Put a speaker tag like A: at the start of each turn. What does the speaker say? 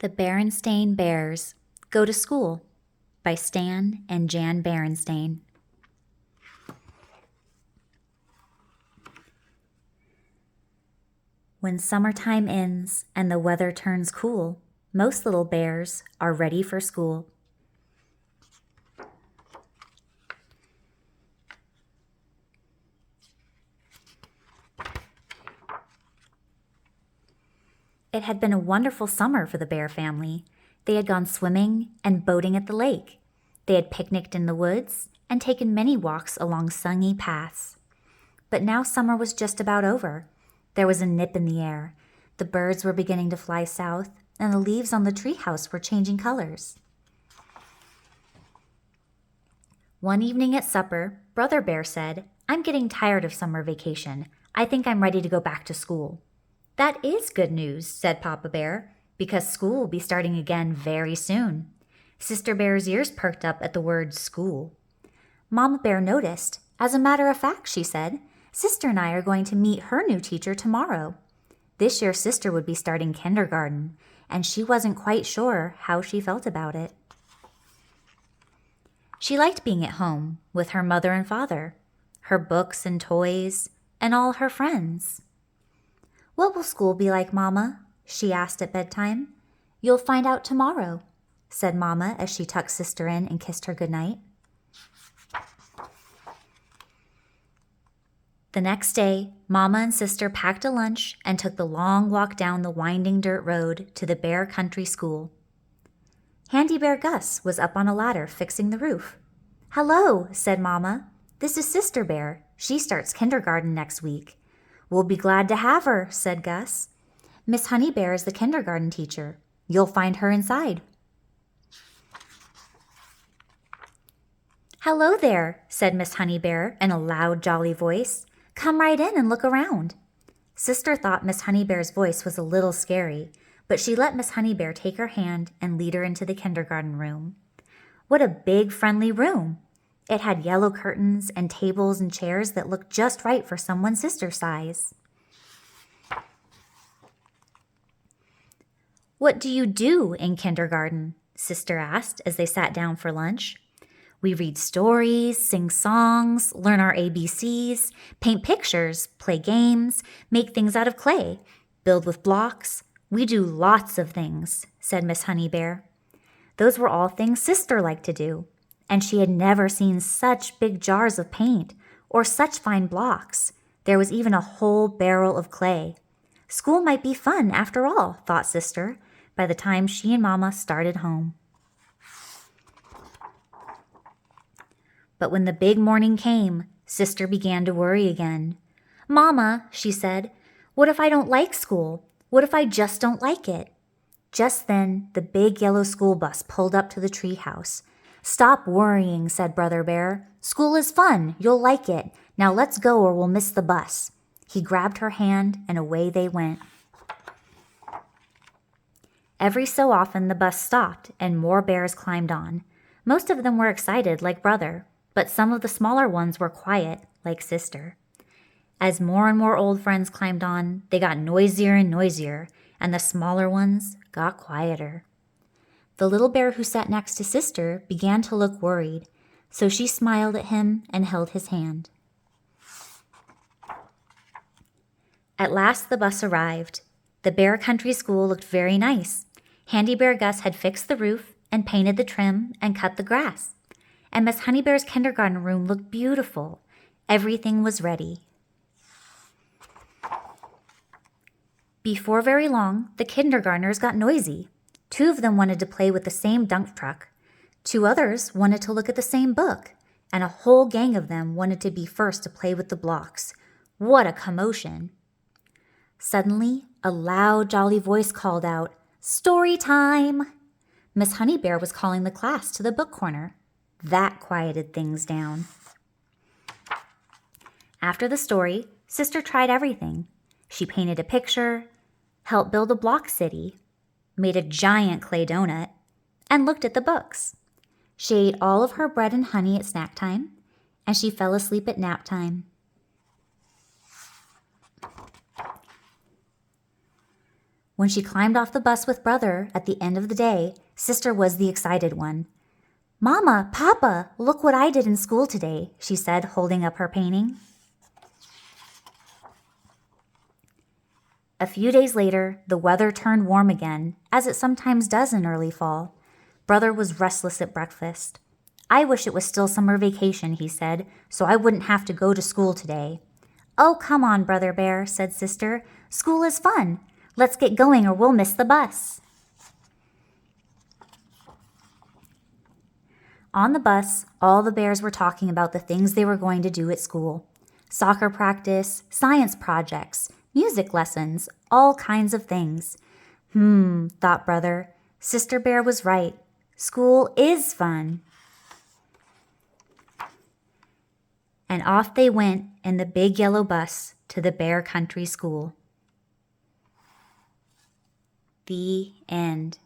A: The Berenstain Bears Go to School by Stan and Jan Berenstain. When summertime ends and the weather turns cool, most little bears are ready for school. It had been a wonderful summer for the bear family. They had gone swimming and boating at the lake. They had picnicked in the woods and taken many walks along sunny paths. But now summer was just about over. There was a nip in the air. The birds were beginning to fly south, and the leaves on the treehouse were changing colors. One evening at supper, Brother Bear said, "I'm getting tired of summer vacation. I think I'm ready to go back to school." "That is good news," said Papa Bear, "because school will be starting again very soon." Sister Bear's ears perked up at the word school. Mama Bear noticed. "As a matter of fact," she said, "Sister and I are going to meet her new teacher tomorrow." This year, Sister would be starting kindergarten, and she wasn't quite sure how she felt about it. She liked being at home with her mother and father, her books and toys, and all her friends. "What will school be like, Mama?" she asked at bedtime. "You'll find out tomorrow," said Mama as she tucked Sister in and kissed her goodnight. The next day, Mama and Sister packed a lunch and took the long walk down the winding dirt road to the Bear Country School. Handy Bear Gus was up on a ladder fixing the roof. "Hello," said Mama. "This is Sister Bear. She starts kindergarten next week." "We'll be glad to have her," said Gus. "Miss Honey Bear is the kindergarten teacher. You'll find her inside." "Hello there," said Miss Honey Bear in a loud, jolly voice. "Come right in and look around." Sister thought Miss Honey Bear's voice was a little scary, but she let Miss Honey Bear take her hand and lead her into the kindergarten room. What a big, friendly room! It had yellow curtains and tables and chairs that looked just right for someone Sister's size. "What do you do in kindergarten?" Sister asked as they sat down for lunch. "We read stories, sing songs, learn our ABCs, paint pictures, play games, make things out of clay, build with blocks. We do lots of things," said Miss Honey Bear. Those were all things Sister liked to do, and she had never seen such big jars of paint or such fine blocks. There was even a whole barrel of clay. School might be fun after all, thought Sister, by the time she and Mama started home. But when the big morning came, Sister began to worry again. "Mama," she said, "what if I don't like school? What if I just don't like it?" Just then, the big yellow school bus pulled up to the treehouse. "Stop worrying," said Brother Bear. "School is fun. You'll like it. Now let's go or we'll miss the bus." He grabbed her hand and away they went. Every so often the bus stopped and more bears climbed on. Most of them were excited like Brother, but some of the smaller ones were quiet like Sister. As more and more old friends climbed on, they got noisier and noisier, and the smaller ones got quieter. The little bear who sat next to Sister began to look worried, so she smiled at him and held his hand. At last the bus arrived. The Bear Country School looked very nice. Handy Bear Gus had fixed the roof and painted the trim and cut the grass. And Miss Honey Bear's kindergarten room looked beautiful. Everything was ready. Before very long, the kindergartners got noisy. 2 of them wanted to play with the same dump truck. 2 others wanted to look at the same book. And a whole gang of them wanted to be first to play with the blocks. What a commotion! Suddenly, a loud, jolly voice called out, "Story time!" Miss Honey Bear was calling the class to the book corner. That quieted things down. After the story, Sister tried everything. She painted a picture, helped build a block city, made a giant clay donut, and looked at the books. She ate all of her bread and honey at snack time, and she fell asleep at nap time. When she climbed off the bus with Brother at the end of the day, Sister was the excited one. "Mama, Papa, look what I did in school today," she said, holding up her painting. A few days later, the weather turned warm again, as it sometimes does in early fall. Brother was restless at breakfast. "I wish it was still summer vacation," he said, "so I wouldn't have to go to school today." "Oh, come on, Brother Bear," said Sister. "School is fun. Let's get going or we'll miss the bus." On the bus, all the bears were talking about the things they were going to do at school. Soccer practice, science projects, music lessons, all kinds of things. Thought Brother. Sister Bear was right. School is fun. And off they went in the big yellow bus to the Bear Country School. The end.